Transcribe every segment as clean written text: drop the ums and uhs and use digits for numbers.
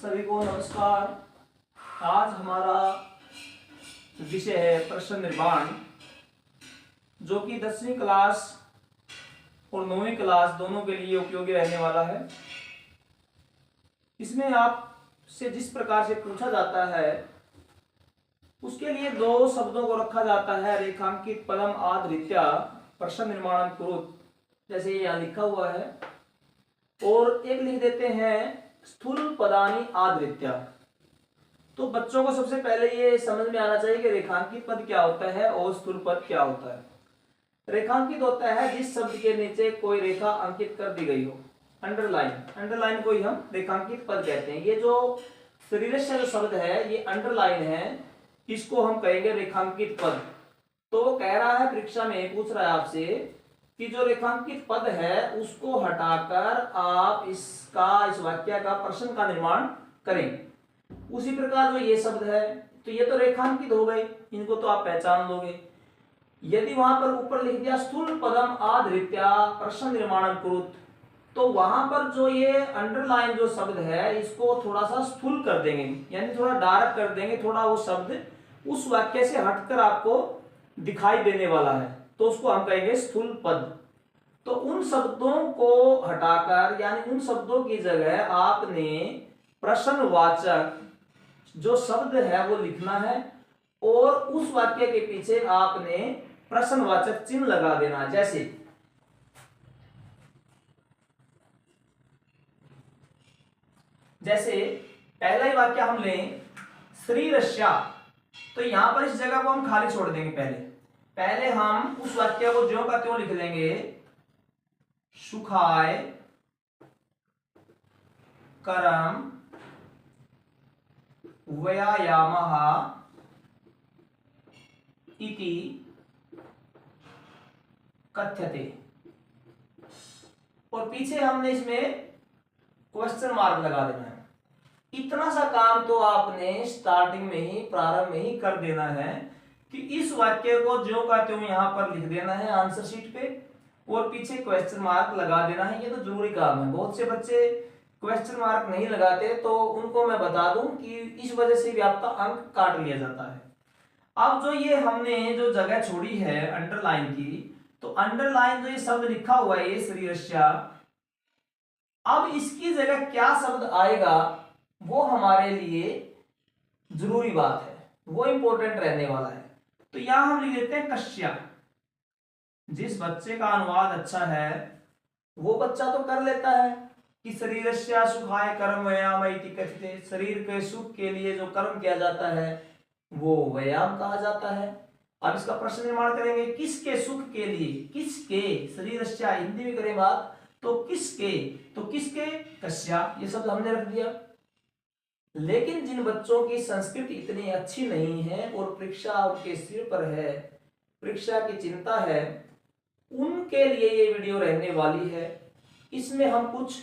सभी को नमस्कार। आज हमारा विषय है प्रश्न निर्माण, जो कि 10वीं क्लास और 9वीं क्लास दोनों के लिए उपयोगी रहने वाला है। इसमें आपसे जिस प्रकार से पूछा जाता है उसके लिए दो शब्दों को रखा जाता है, रेखांकित पदम आद्रीत्या प्रश्न निर्माण कुरुत, जैसे यहाँ लिखा हुआ है, और एक लिख देते हैं स्थूल पदानी आद्रीत्या। तो बच्चों को सबसे पहले ये समझ में आना चाहिए कि रेखांकित पद क्या होता है और स्थूल पद क्या होता है। रेखांकित होता है जिस शब्द के नीचे कोई रेखा अंकित कर दी गई हो, अंडरलाइन को ही हम रेखांकित पद कहते हैं। ये जो शरीरस्य जो शब्द है ये अंडरलाइन है, इसको हम कहेंगे रेखांकित पद। तो वो कह रहा है, परीक्षा में पूछ रहा है आपसे कि जो रेखांकित पद है उसको हटाकर आप इस वाक्य का प्रश्न का निर्माण करें। उसी प्रकार जो ये शब्द है तो ये तो रेखांकित हो गए, इनको तो आप पहचान लोगे। यदि वहां पर ऊपर लिख दिया स्थूल पदम आद्रीत्या प्रश्न निर्माण कुरुत, तो वहां पर जो ये अंडरलाइन जो शब्द है इसको थोड़ा सा स्थूल कर देंगे, यानी थोड़ा डार्क कर देंगे, थोड़ा वो शब्द उस वाक्य से हटकर आपको दिखाई देने वाला है, तो उसको हम कहेंगे स्थूल पद। तो उन शब्दों को हटाकर, यानी उन शब्दों की जगह आपने प्रश्नवाचक जो शब्द है वो लिखना है और उस वाक्य के पीछे आपने प्रश्नवाचक चिन्ह लगा देना है। जैसे पहला ही वाक्य हम लें श्रीरस्या, तो यहां पर इस जगह को हम खाली छोड़ देंगे। पहले हम उस वाक्य को ज्यों का त्यों लिख लेंगे, सुखाय करम व्यायामः इति कथ्यते, और पीछे हमने इसमें क्वेश्चन मार्क लगा देना है। इतना सा काम तो आपने स्टार्टिंग में ही, प्रारंभ में ही कर देना है कि इस वाक्य को ज्यों का त्यों यहां पर लिख देना है आंसर शीट पे, और पीछे क्वेश्चन मार्क लगा देना है। ये तो जरूरी काम है। बहुत से बच्चे क्वेश्चन मार्क नहीं लगाते, तो उनको मैं बता दूं कि इस वजह से भी आपका अंक काट लिया जाता है। अब जो ये हमने जो जगह छोड़ी है अंडरलाइन की, तो अंडरलाइन जो ये शब्द लिखा हुआ है ये श्रीरस्या, अब इसकी जगह क्या शब्द आएगा वो हमारे लिए जरूरी बात है, वो इंपॉर्टेंट रहने वाला है। तो यहां हम लिख देते हैं कश्या। जिस बच्चे का अनुवाद अच्छा है वो बच्चा तो कर लेता है कि शरीरस्य सुखाय कर्म व्यायाम इति कथ्यते, शरीर के सुख के लिए जो कर्म किया जाता है वो व्यायाम कहा जाता है। अब इसका प्रश्न निर्माण करेंगे, किसके सुख के लिए, किसके, शरीरस्य हिंदी में करें बात तो किसके, तो किसके कश्या, ये शब्द हमने रख दिया। लेकिन जिन बच्चों की संस्कृति इतनी अच्छी नहीं है और परीक्षा उनके सिर पर है, परीक्षा की चिंता है, उनके लिए ये वीडियो रहने वाली है। इसमें हम कुछ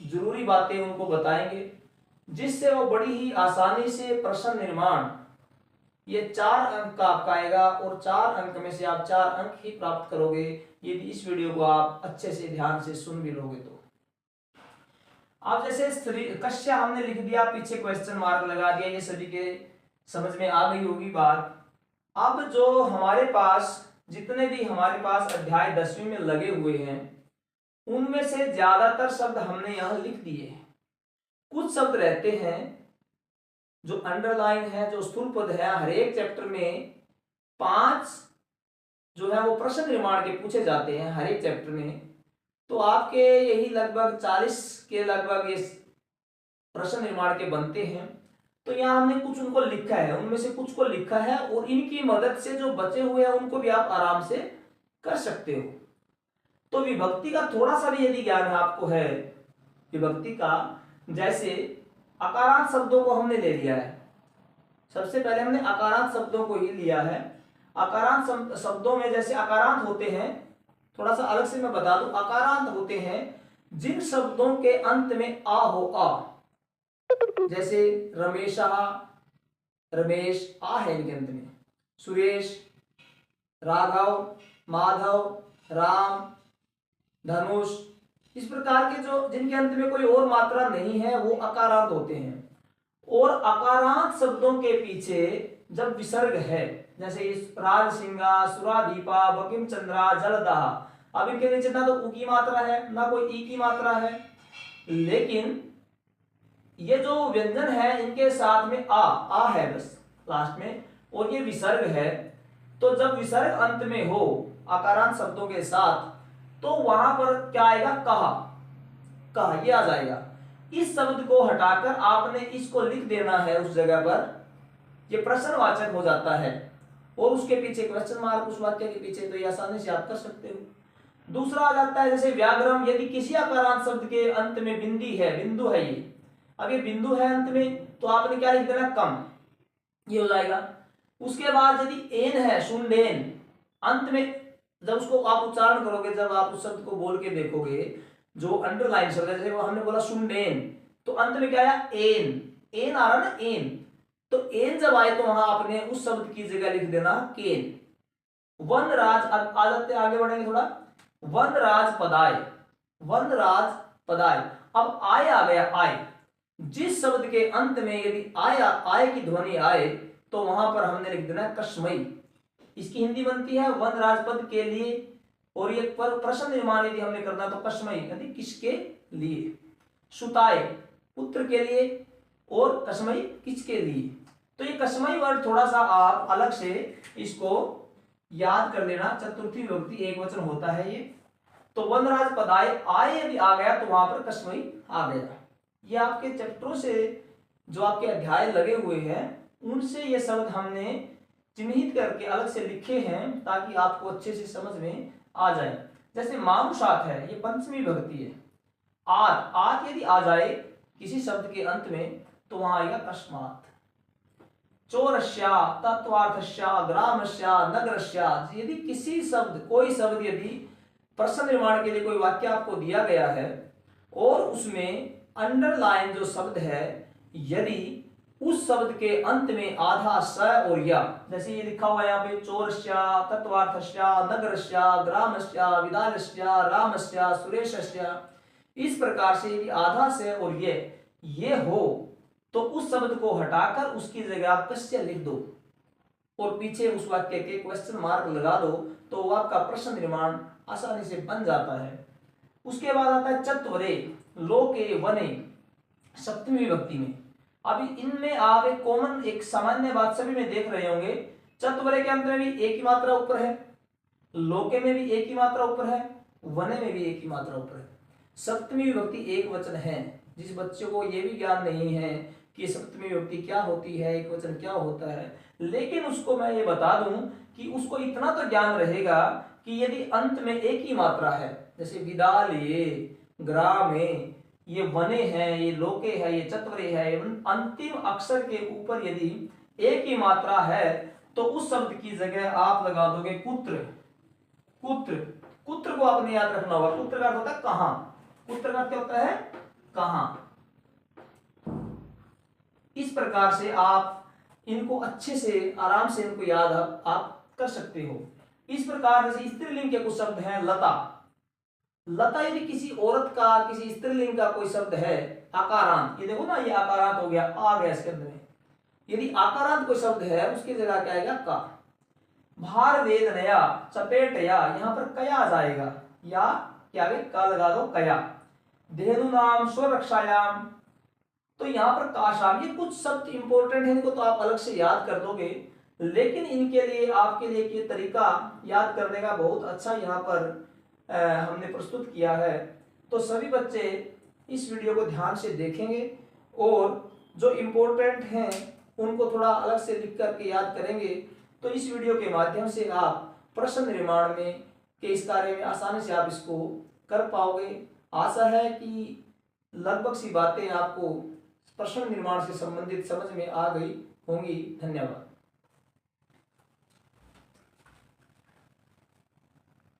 जरूरी बातें उनको बताएंगे जिससे वो बड़ी ही आसानी से प्रश्न निर्माण, ये 4 अंक का आपका आएगा और 4 अंक में से आप 4 अंक ही प्राप्त करोगे यदि इस वीडियो को आप अच्छे से ध्यान से सुन भी लोगे तो। अब जैसे कश्या हमने लिख दिया, पीछे क्वेश्चन मार्क लगा दिया, ये सभी के समझ में आ गई होगी बात। अब जो हमारे पास जितने भी हमारे पास अध्याय 10वीं में लगे हुए हैं उनमें से ज्यादातर शब्द हमने यहां लिख दिए। कुछ शब्द रहते हैं जो अंडरलाइन है, जो स्थूल पद है। हर एक चैप्टर में 5 जो है वो प्रश्न निर्माण के पूछे जाते हैं हर एक चैप्टर में। तो आपके यही लगभग 40 के लगभग ये प्रश्न निर्माण के बनते हैं। तो यहाँ हमने कुछ उनको लिखा है, उनमें से कुछ को लिखा है, और इनकी मदद से जो बचे हुए हैं उनको भी आप आराम से कर सकते हो। तो विभक्ति का थोड़ा सा भी यदि ज्ञान आपको है विभक्ति का, जैसे अकारांत शब्दों को हमने ले लिया है, सबसे पहले हमने अकारांत शब्दों को ही लिया है। अकारांत शब्दों में जैसे अकारांत होते हैं, थोड़ा सा अलग से मैं बता दूं, अकारांत होते हैं जिन शब्दों के अंत में आ हो, आ, जैसे रमेश, रमेश आ है इनके अंत में, सुरेश, राघव, माधव, राम, धनुष, इस प्रकार के जो जिनके अंत में कोई और मात्रा नहीं है वो अकारांत होते हैं। और अकारांत शब्दों के पीछे जब विसर्ग है, जैसे इस राजसिंगा, सुरादीपा, बंकिम चंद्रा, जलदाह, अब इनके नीचे ना तो उ की मात्रा है ना कोई ई की मात्रा है, लेकिन ये जो व्यंजन है इनके साथ में आ है बस लास्ट में, और ये विसर्ग है। तो जब विसर्ग अंत में हो आकारांत शब्दों के साथ, तो वहां पर क्या आएगा, कहा, कहा ये आ जाएगा। इस शब्द को हटाकर आपने इसको लिख देना है उस जगह पर, ये प्रश्नवाचक हो जाता है, और उसके पीछे क्वेश्चन मार्क उस वाक्य के पीछे, तो ये आसानी से आप कर सकते हो। दूसरा आ जाता है जैसे व्याग्रम, यदि किसी आकारांत शब्द के अंत में बिंदी है, बिंदु है ये, अब ये बिंदु है अंत में, तो आपने क्या लिख देना, कम, ये हो जाएगा। उसके बाद यदि एन है, शुंडेन, अंत में जब उसको आप उच्चारण करोगे, जब आप उस शब्द को बोल के देखोगे, जो अंडरलाइन शब्द है, जैसे वो हमने बोला शुंडेन, तो अंत में क्या आया, एन, एन आ रहा ना, एन, तो एन जब आए तो वहां आपने उस शब्द की जगह लिख देना केन। वनराज, अब आ जाते आगे बढ़ेंगे थोड़ा, वनराज पदाय, वनराज पदाय, अब आय आ गया, आय, जिस शब्द के अंत में यदि आया, आय की ध्वनि आए, तो वहां पर हमने लिख देना कश्मई। इसकी हिंदी बनती है वनराज पद के लिए, और ये पर प्रश्न निर्माण यदि हमने करना तो कश्मई, यदि किसके लिए, सुताय पुत्र के लिए, और कश्मई किसके लिए। तो ये कश्मई वर्ड थोड़ा सा आप अलग से इसको याद कर लेना, चतुर्थी विभक्ति एक वचन होता है ये। तो वनराज पदाय, आय यदि आ गया तो वहां पर कश्मई आ गया। ये आपके चैप्टरों से जो आपके अध्याय लगे हुए हैं उनसे ये शब्द हमने चिन्हित करके अलग से लिखे हैं, ताकि आपको अच्छे से समझ में आ जाए। जैसे मानुषात है, ये पंचमी विभक्ति है। आत, आत यदि आ जाए किसी शब्द के अंत में, तो वहां आएगा कस्मात। चोरस्या, तत्वार्थस्या, ग्रामस्या, नगरस्या, यदि किसी शब्द, कोई शब्द यदि प्रश्न निर्माण के लिए कोई वाक्य आपको दिया गया है, और उसमें अंडरलाइन जो शब्द है, यदि उस शब्द के अंत में आधा स और या, जैसे ये लिखा हुआ है यहाँ पे, चोरस्या, तत्वार्थस्या, नगरस्या, ग्रामस्या, विद्यालस्या, रामस्या, सुरेशस्या, इस प्रकार से यदि आधा से और ये हो, तो उस शब्द को हटाकर उसकी जगह आप कस्य लिख दो, और पीछे उस वाक्य के क्वेश्चन मार्क लगा दो, तो वो आपका प्रश्न निर्माण आसानी से बन जाता है। उसके बाद आता है चत्वरे, लोके, वने, सप्तमी विभक्ति में। अभी इनमें आप एक कॉमन, एक सामान्य बात सभी में देख रहे होंगे, चत्वरे के अंत में भी एक ही मात्रा ऊपर है, लोके में भी एक ही मात्रा ऊपर है, वने में भी एक ही मात्रा ऊपर है। सप्तमी विभक्ति एक वचन है। जिस बच्चों को ये भी ज्ञान नहीं है कि सप्तमी विभक्ति क्या होती है, एक वचन क्या होता है, लेकिन उसको मैं ये बता दूं कि उसको इतना तो ज्ञान रहेगा कि यदि अंत में एक ही मात्रा है, जैसे विद्यालये, ग्रामे, ये वने है, ये लोके है, ये चत्वरे है, अंतिम अक्षर के ऊपर यदि एक ही मात्रा है, तो उस शब्द की जगह आप लगा दोगे कुत्र। कुत्र, कुत्र को आपने याद रखना होगा, कुत्र का अर्थ होता है कहां, कुत्र का अर्थ क्या होता है, कहां। इस प्रकार से आप इनको अच्छे से, आराम से इनको याद आप कर सकते हो। इस प्रकार जैसे स्त्रीलिंग के कुछ शब्द हैं, लता, लता यदि किसी औरत का, किसी स्त्रीलिंग का कोई शब्द है, आकारांत, ये देखो ना, ये आकारांत हो गया, आ गया इसके अंदर में, यदि आकारांत कोई शब्द है उसकी जगह क्या आएगा, का। भार वेदनया, चपेटया, यहां पर कया आ जाएगा, या क्या का लगा दो, कया। धेनु नाम स्वरक्षायाम, तो यहाँ पर काशाम, ये कुछ शब्द इंपॉर्टेंट है, इनको तो आप अलग से याद कर दोगे, लेकिन इनके लिए आपके लिए ये तरीका याद करने का बहुत अच्छा यहाँ पर हमने प्रस्तुत किया है। तो सभी बच्चे इस वीडियो को ध्यान से देखेंगे, और जो इम्पोर्टेंट हैं उनको थोड़ा अलग से लिख करके याद करेंगे, तो इस वीडियो के माध्यम से आप प्रश्न निर्माण में के इस कार्य में आसानी से आप इसको कर पाओगे। आशा है कि लगभग सी बातें आपको प्रश्न निर्माण से संबंधित समझ में आ गई होंगी। धन्यवाद।